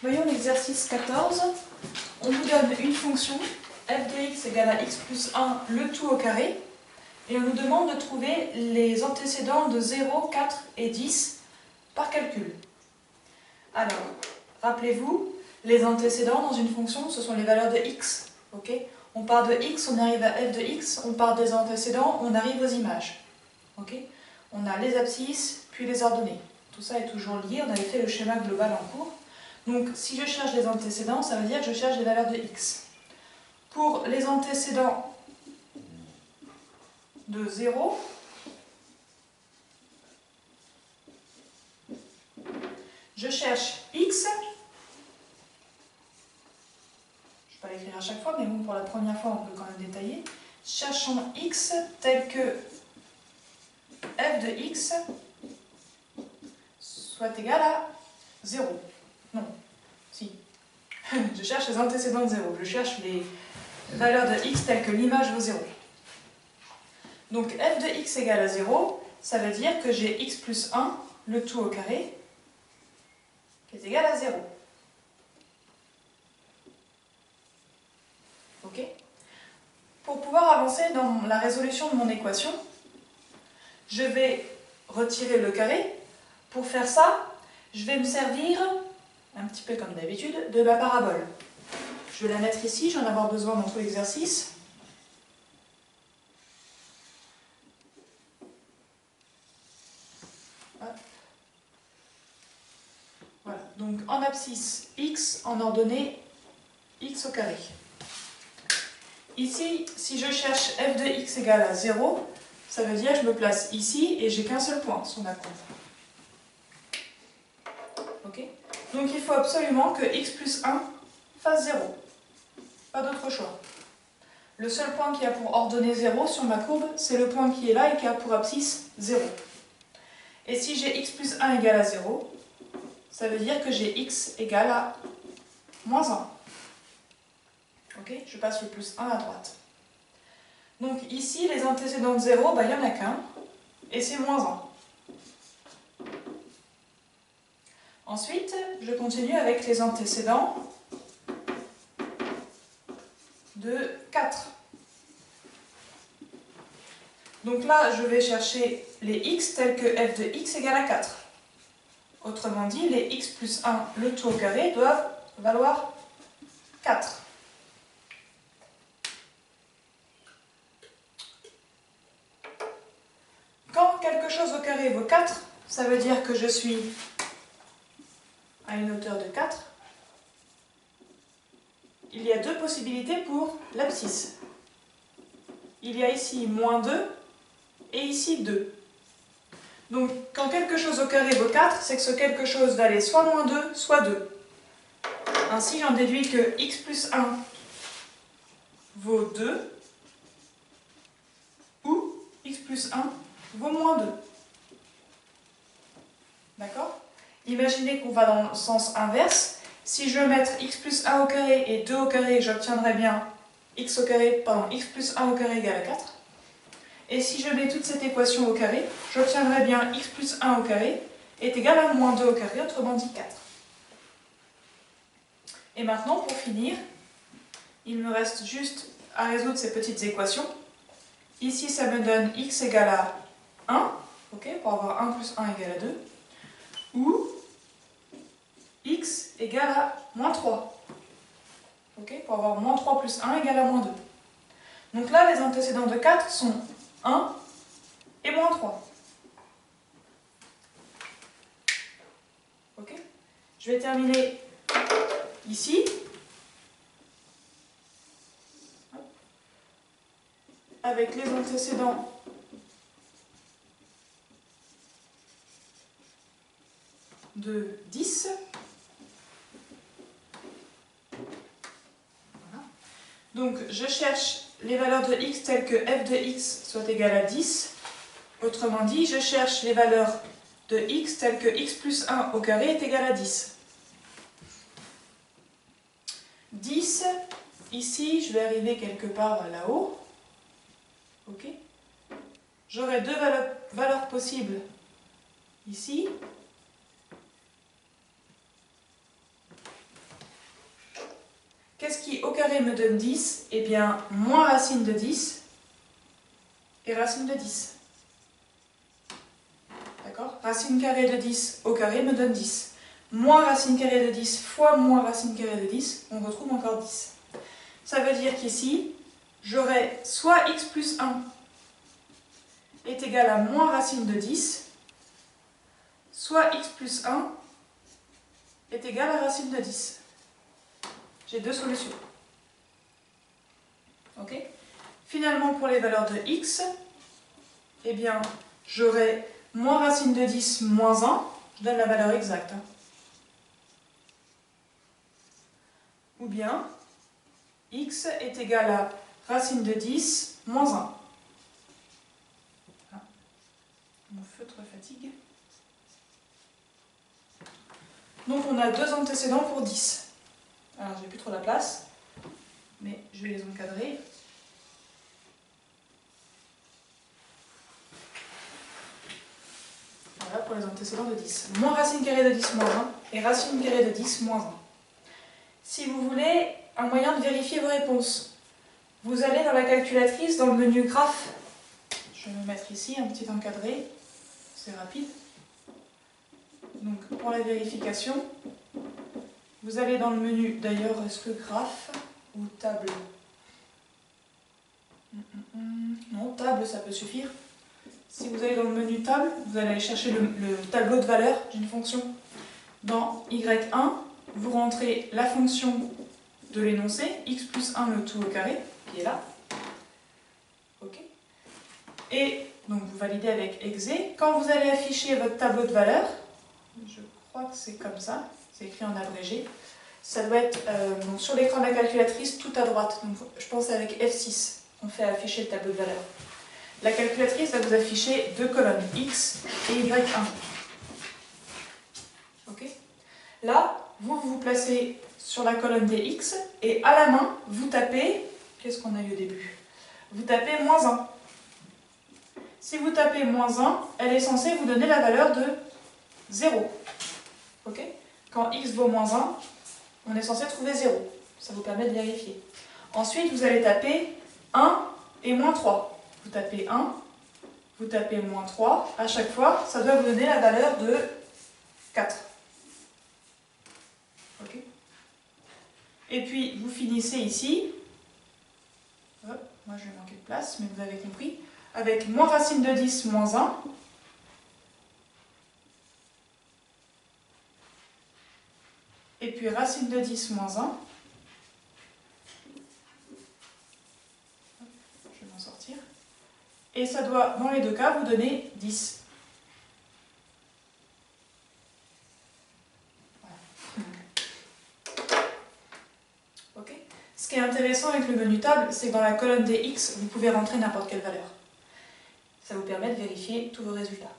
Voyons l'exercice 14. On vous donne une fonction f de x égale à x plus 1, le tout au carré. Et on nous demande de trouver les antécédents de 0, 4 et 10 par calcul. Alors, rappelez-vous, les antécédents dans une fonction, ce sont les valeurs de x. Okay, on part de x, on arrive à f de x, on part des antécédents, on arrive aux images. Okay, on a les abscisses, puis les ordonnées. Tout ça est toujours lié, on avait fait le schéma global en cours. Donc, si je cherche les antécédents, ça veut dire que je cherche les valeurs de x. Pour les antécédents de 0, je cherche x. Je ne vais pas l'écrire à chaque fois, mais bon, pour la première fois, on peut quand même détailler. Cherchons x tel que f de x soit égal à 0. Non, si. Je cherche les antécédents de 0. Je cherche les valeurs de x telles que l'image vaut 0. Donc f de x égale à 0, ça veut dire que j'ai x plus 1, le tout au carré, qui est égal à 0. Ok ? Pour pouvoir avancer dans la résolution de mon équation, je vais retirer le carré. Pour faire ça, je vais me servir, un petit peu comme d'habitude, de ma parabole. Je vais la mettre ici, j'en ai avoir besoin dans tout l'exercice. Voilà, donc en abscisse x, en ordonnée x au carré. Ici, si je cherche f de x égale à 0, ça veut dire que je me place ici et j'ai qu'un seul point sur ma courbe. Ok ? Donc il faut absolument que x plus 1 fasse 0. Pas d'autre choix. Le seul point qui a pour ordonnée 0 sur ma courbe, c'est le point qui est là et qui a pour abscisse 0. Et si j'ai x plus 1 égale à 0, ça veut dire que j'ai x égale à moins 1. Ok ? Je passe le plus 1 à droite. Donc ici, les antécédents de 0, il n'y en a qu'un, et c'est moins 1. Ensuite, je continue avec les antécédents de 4. Donc là, je vais chercher les x tels que f de x égale à 4. Autrement dit, les x plus 1, le tout au carré, doivent valoir 4. Quand quelque chose au carré vaut 4, ça veut dire que je suis à une hauteur de 4. Il y a deux possibilités pour l'abscisse. Il y a ici moins 2 et ici 2. Donc, quand quelque chose au carré vaut 4, c'est que ce quelque chose va aller soit moins 2, soit 2. Ainsi, j'en déduis que x plus 1 vaut 2 ou x plus 1 vaut moins 2. D'accord ? Imaginez qu'on va dans le sens inverse. Si je veux mettre x plus 1 au carré et 2 au carré, j'obtiendrai bien x plus 1 au carré égale à 4. Et si je mets toute cette équation au carré, j'obtiendrai bien x plus 1 au carré est égal à moins 2 au carré, autrement dit 4. Et maintenant, pour finir, il me reste juste à résoudre ces petites équations. Ici, ça me donne x égale à 1, okay, pour avoir 1 plus 1 égale à 2, ou x égale à moins 3, okay, pour avoir moins 3 plus 1 égale à moins 2. Donc là, les antécédents de 4 sont 1 et moins 3. Okay. Je vais terminer ici. Avec les antécédents de 10. Voilà. Donc je cherche les valeurs de x telles que f de x soit égal à 10. Autrement dit, je cherche les valeurs de x telles que x plus 1 au carré est égal à 10. 10, ici, je vais arriver quelque part là-haut. Ok. J'aurai deux valeurs possibles ici qu'est-ce qui au carré me donne 10? Eh bien, moins racine de 10 et racine de 10. D'accord? Racine carrée de 10 au carré me donne 10. Moins racine carrée de 10 fois moins racine carrée de 10, on retrouve encore 10. Ça veut dire qu'ici, j'aurai soit x plus 1 est égal à moins racine de 10, soit x plus 1 est égal à racine de 10. J'ai deux solutions. Ok? Finalement, pour les valeurs de x, eh bien, j'aurai moins racine de 10 moins 1, je donne la valeur exacte. Ou bien, x est égal à racine de 10 moins 1. Ah, mon feutre fatigue. Donc on a deux antécédents pour 10. Alors j'ai plus trop la place, mais je vais les encadrer. Voilà pour les antécédents de 10. Moins racine carrée de 10 moins 1 et racine carrée de 10 moins 1. Si vous voulez un moyen de vérifier vos réponses, vous allez dans la calculatrice, dans le menu graphe. Je vais me mettre ici un petit encadré, c'est rapide. Donc pour la vérification, vous allez dans le menu, d'ailleurs, est-ce que graphe ou table? Non, table, ça peut suffire. Si vous allez dans le menu table, vous allez aller chercher le tableau de valeur d'une fonction. Dans Y1, vous rentrez la fonction de l'énoncé, x plus 1 le tout au carré, qui est là. OK. Et donc vous validez avec exe. Quand vous allez afficher votre tableau de valeur, je crois que c'est comme ça, c'est écrit en abrégé, ça doit être donc sur l'écran de la calculatrice tout à droite. Donc je pense avec F6 qu'on fait afficher le tableau de valeur. La calculatrice va vous afficher deux colonnes, X et Y1. Ok? Là, vous vous placez sur la colonne des X et à la main, vous tapez, qu'est-ce qu'on a eu au début? Vous tapez moins 1. Si vous tapez moins 1, elle est censée vous donner la valeur de 0. Ok? Quand X vaut moins 1, on est censé trouver 0. Ça vous permet de vérifier. Ensuite, vous allez taper 1 et moins 3. Vous tapez 1, vous tapez moins 3. À chaque fois, ça doit vous donner la valeur de 4. Ok? Et puis, vous finissez ici. Oh, moi, je vais manquer de place, mais vous avez compris. Avec moins racine de 10 moins 1. Et puis racine de 10 moins 1. Je vais m'en sortir. Et ça doit, dans les deux cas, vous donner 10. Voilà. Ok. Ce qui est intéressant avec le menu table, c'est que dans la colonne des X, vous pouvez rentrer n'importe quelle valeur. Ça vous permet de vérifier tous vos résultats.